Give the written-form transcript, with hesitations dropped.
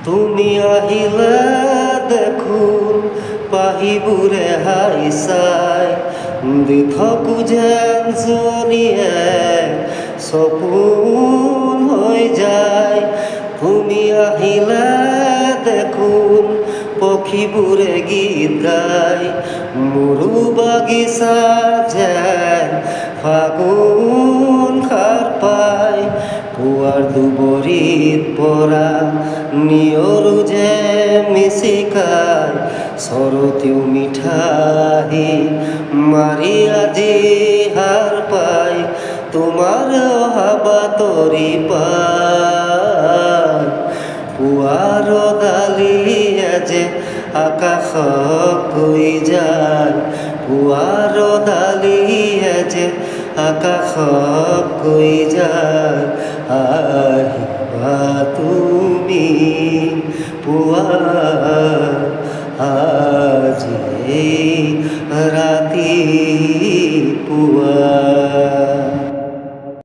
তুমি আহিলে দেখোন পাহিবুৰে হাই চাই দি থকো যেন জনীয়ে সপোন হৈ যায়। তুমি আহিলে দেখোন পক্ষীবোৰে গীত গায় মোৰো বাগিচা যেন ফাগুন সাৰ পায়। পুৱাৰ দুবৰিত পৰা নিয়ৰো যে মিচিকায় চৰতেও মিঠাই মাৰি আজি হাৰ পায়। তোমাৰ অহা বাতৰি পায় পুৱাৰ ডালিয়ে যে আকাশক কৈ যায়। পুৱাৰ ডালিয়ে যে আকাশক কৈ যায় আহিবা তুমি পুৱা আজি ৰাতি পুৱা।